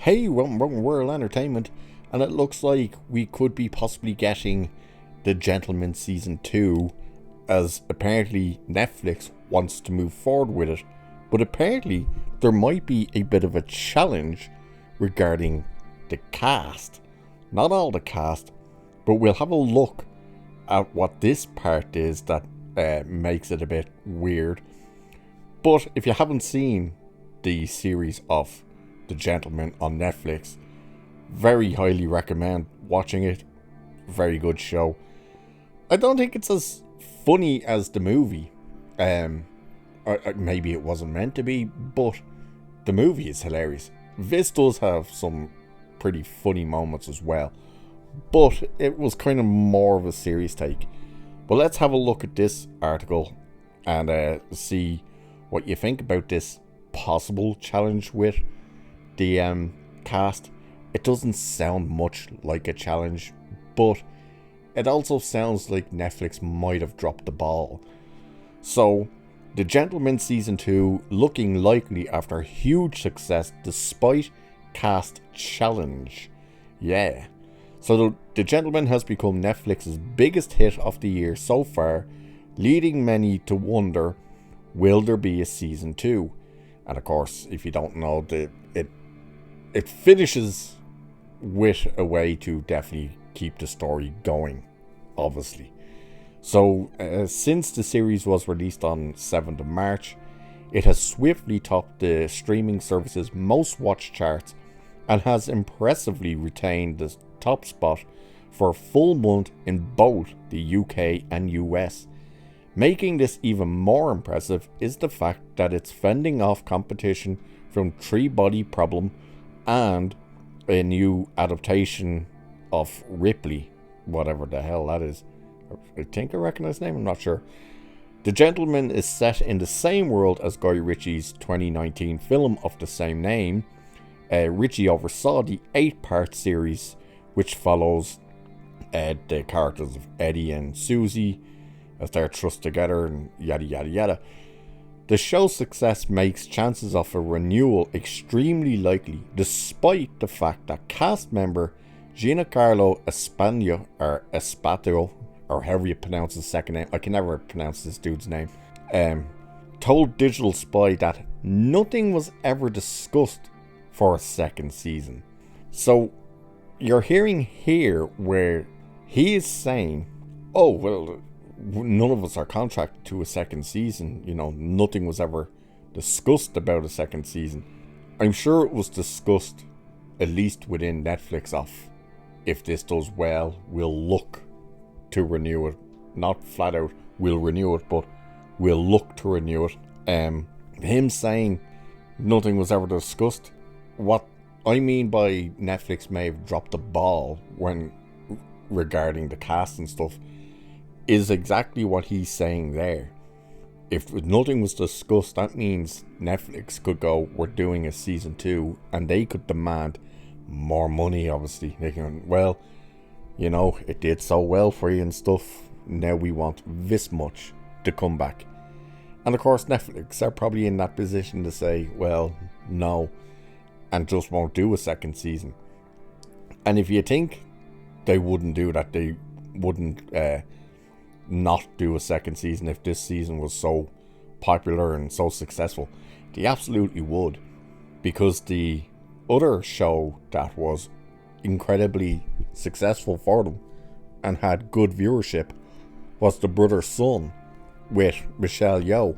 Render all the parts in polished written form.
Hey, welcome World Entertainment, and it looks like we could be possibly getting The Gentleman Season 2, as apparently Netflix wants to move forward with it, but apparently there might be a bit of a challenge regarding the cast. Not all the cast, but we'll have a look at what this part is that makes it a bit weird. But if you haven't seen the series of The Gentleman on Netflix, very highly recommend watching it. Very good show. I don't think it's as funny as the movie. Maybe it wasn't meant to be, but the movie is hilarious. This does have some pretty funny moments as well, but it was kind of more of a serious take. But let's have a look at this article and see what you think about this possible challenge with the cast. It doesn't sound much like a challenge, but it also sounds like Netflix might have dropped the ball. So, The Gentleman Season 2 looking likely after huge success despite cast challenge. Yeah. So The Gentleman has become Netflix's biggest hit of the year so far, leading many to wonder, will there be a Season 2? And of course, if you don't know, it finishes with a way to definitely keep the story going, obviously. So, since the series was released on 7th of March, it has swiftly topped the streaming service's most watched charts and has impressively retained the top spot for a full month in both the UK and US. Making this even more impressive is the fact that it's fending off competition from Three Body Problem and a new adaptation of Ripley, whatever the hell that is. I think I recognize the name, I'm not sure. The Gentleman is set in the same world as Guy Ritchie's 2019 film of the same name. Ritchie oversaw the 8-part series, which follows the characters of Eddie and Susie as they're thrust together and yada yada yada. The show's success makes chances of a renewal extremely likely, despite the fact that cast member Giancarlo Esposito, or however you pronounce his second name, I can never pronounce this dude's name, told Digital Spy that nothing was ever discussed for a second season. So you're hearing here where he is saying, oh, well, none of us are contracted to a second season. You know, nothing was ever discussed about a second season. I'm sure it was discussed, at least within Netflix, of if this does well, we'll look to renew it. Not flat out, we'll renew it, but we'll look to renew it. Him saying nothing was ever discussed, what I mean by Netflix may have dropped the ball when regarding the cast and stuff, is exactly what he's saying there. If nothing was discussed, that means Netflix could go, we're doing a season 2, and they could demand more money, obviously. They can, well, you know, it did so well for you and stuff, now we want this much to come back. And of course Netflix are probably in that position to say, well, no, and just won't do a second season. And if you think they wouldn't do that, they wouldn't not do a second season if this season was so popular and so successful. They absolutely would, because the other show that was incredibly successful for them and had good viewership was The Brother Son with Michelle Yeoh.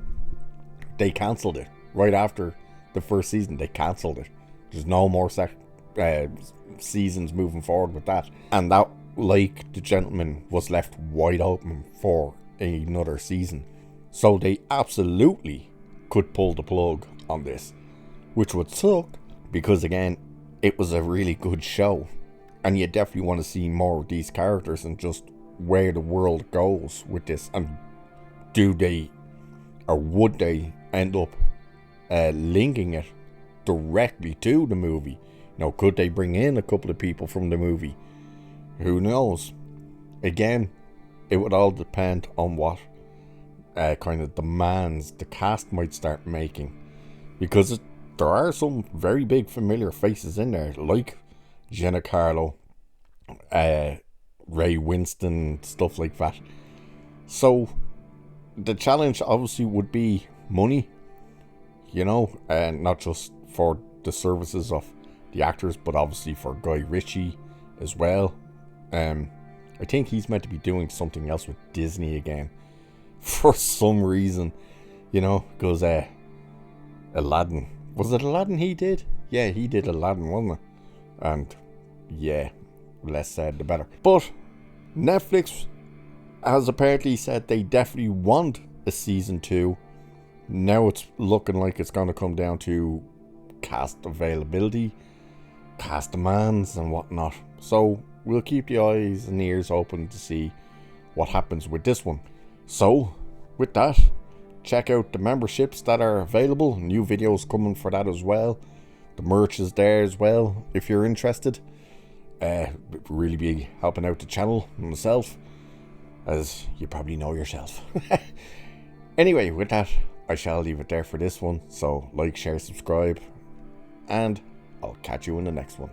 They cancelled it right after the first season. They cancelled it. There's no more seasons moving forward with that, and that, like The Gentleman, was left wide open for another season. So they absolutely could pull the plug on this, which would suck, because again, it was a really good show, and you definitely want to see more of these characters and just where the world goes with this. And do they, or would they end up linking it directly to the movie? You know, could they bring in a couple of people from the movie? Who knows? Again, it would all depend on what kind of demands the cast might start making, because there are some very big familiar faces in there, like Jenna Carlo, Ray Winston, stuff like that. So the challenge obviously would be money, and not just for the services of the actors, but obviously for Guy Ritchie as well. I think he's meant to be doing something else with Disney again for some reason, because Aladdin, was it Aladdin he did? Yeah, he did Aladdin, wasn't it? And yeah, less said the better. But Netflix has apparently said they definitely want a season 2. Now it's looking like it's going to come down to cast availability, cast demands and whatnot. So we'll keep the eyes and ears open to see what happens with this one. So with that, check out the memberships that are available. New videos coming for that as well. The merch is there as well if you're interested. Really be helping out the channel and myself, as you probably know yourself. Anyway, with that, I shall leave it there for this one. So like, share, subscribe, and I'll catch you in the next one.